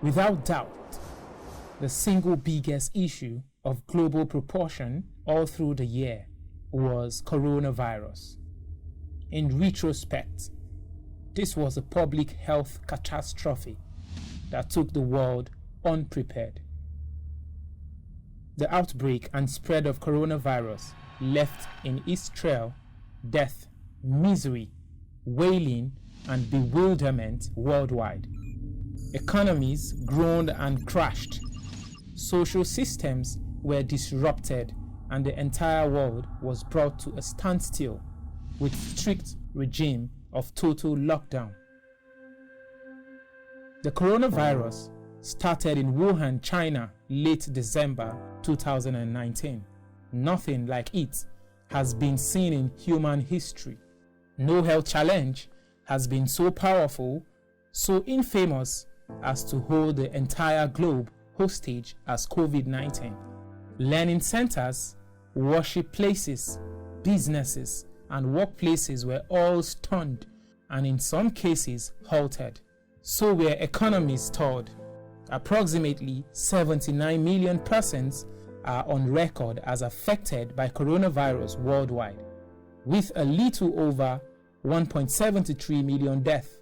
Without doubt, the single biggest issue of global proportion all through the year was coronavirus. In retrospect, this was a public health catastrophe that took the world unprepared. The outbreak and spread of coronavirus left in its trail death, misery, wailing, and bewilderment worldwide. Economies groaned and crashed. Social systems were disrupted, and the entire world was brought to a standstill with strict regime of total lockdown. The coronavirus started in Wuhan, China, late December 2019. Nothing like it has been seen in human history. No health challenge has been so powerful, so infamous as to hold the entire globe hostage as COVID-19. Learning centers, worship places, businesses, and workplaces were all stunned and in some cases halted. So were economies stalled. Approximately 79 million persons are on record as affected by coronavirus worldwide, with a little over 1.73 million deaths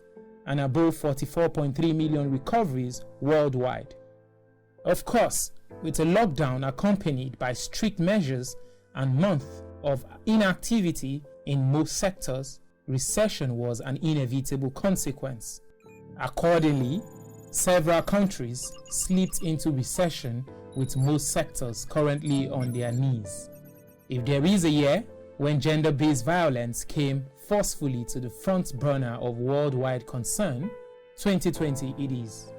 and above 44.3 million recoveries worldwide. Of course, with a lockdown accompanied by strict measures and months of inactivity in most sectors, recession was an inevitable consequence. Accordingly, several countries slipped into recession, with most sectors currently on their knees. If there is a year when gender-based violence came forcefully to the front burner of worldwide concern, 2020 it is.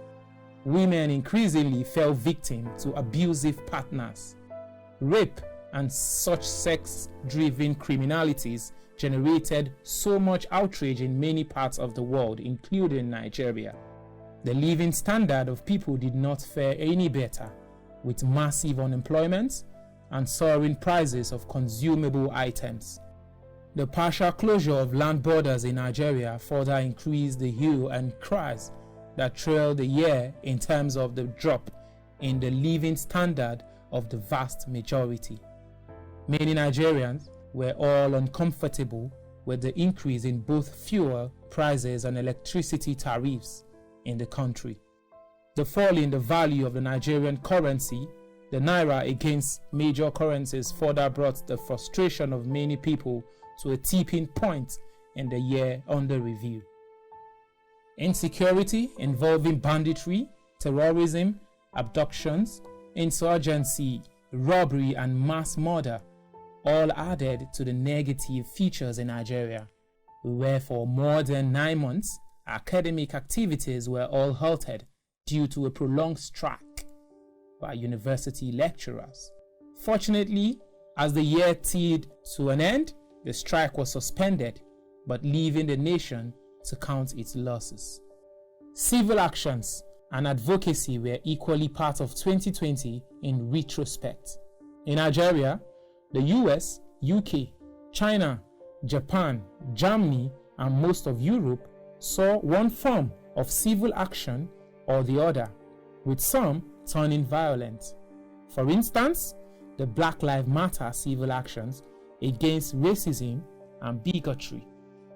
Women increasingly fell victim to abusive partners. Rape and such sex-driven criminalities generated so much outrage in many parts of the world, including Nigeria. The living standard of people did not fare any better, with massive unemployment and soaring prices of consumable items. The partial closure of land borders in Nigeria further increased the hue and cries that trailed the year in terms of the drop in the living standard of the vast majority. Many Nigerians were all uncomfortable with the increase in both fuel prices and electricity tariffs in the country. The fall in the value of the Nigerian currency, the naira, against major currencies further brought the frustration of many people to a tipping point in the year under review. Insecurity involving banditry, terrorism, abductions, insurgency, robbery, and mass murder all added to the negative features in Nigeria, where for more than 9 months, academic activities were all halted due to a prolonged strike by university lecturers. Fortunately, as the year teetered to an end, the strike was suspended, but leaving the nation to count its losses. Civil actions and advocacy were equally part of 2020 in retrospect. In Nigeria, the US, UK, China, Japan, Germany, and most of Europe saw one form of civil action or the other, with some turning violent. For instance, the Black Lives Matter civil actions against racism and bigotry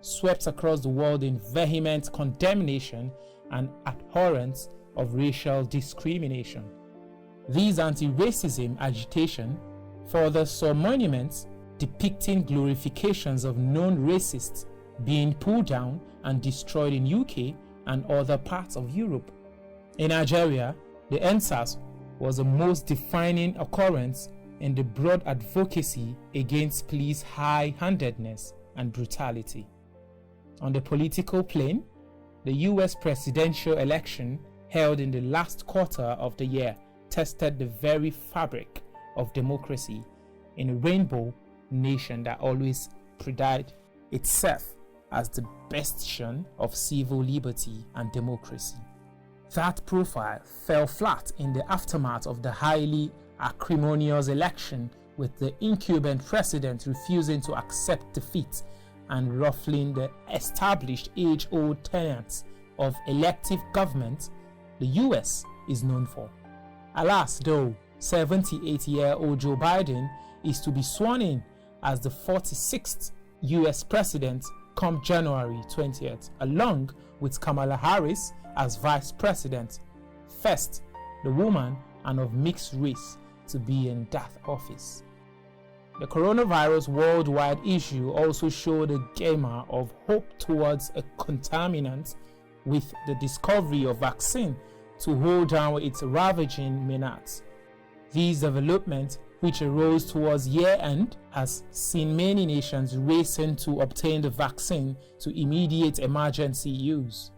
swept across the world in vehement condemnation and abhorrence of racial discrimination. These anti-racism agitation further saw monuments depicting glorifications of known racists being pulled down and destroyed in UK and other parts of Europe. In Nigeria, the EndSARS was the most defining occurrence in the broad advocacy against police high-handedness and brutality. On the political plane, the US presidential election held in the last quarter of the year tested the very fabric of democracy in a rainbow nation that always prided itself as the bastion of civil liberty and democracy. That profile fell flat in the aftermath of the highly acrimonious election, with the incumbent president refusing to accept defeat and ruffling the established age-old tenets of elective government. The US is known for. Alas, though, 78-year-old Joe Biden is to be sworn in as the 46th US president come January 20th, along with Kamala Harris as vice president, first the woman and of mixed race to be in that office. The coronavirus worldwide issue also showed a glimmer of hope towards a contaminant, with the discovery of vaccine to hold down its ravaging menace. These developments, which arose towards year-end, has seen many nations racing to obtain the vaccine to immediate emergency use.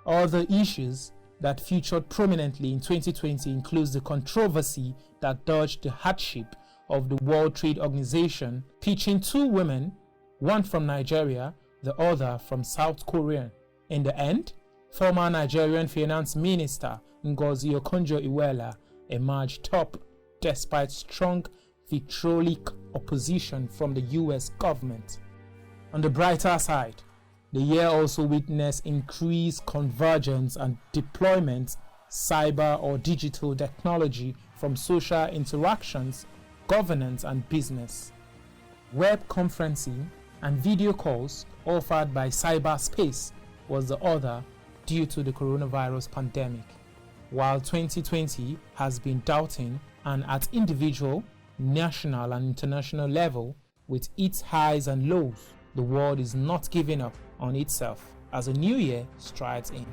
Other issues that featured prominently in 2020 includes the controversy that dogged the headship of the World Trade Organization, pitching two women, one from Nigeria, the other from South Korea. In the end, former Nigerian Finance Minister Ngozi Okonjo-Iweala emerged top despite strong vitriolic opposition from the US government. On the brighter side, the year also witnessed increased convergence and deployment cyber or digital technology from social interactions, governance and business. Web conferencing and video calls offered by cyberspace was the other due to the coronavirus pandemic. While 2020 has been doubting and at individual, national and international level, with its highs and lows, the world is not giving up on itself as a new year strides in.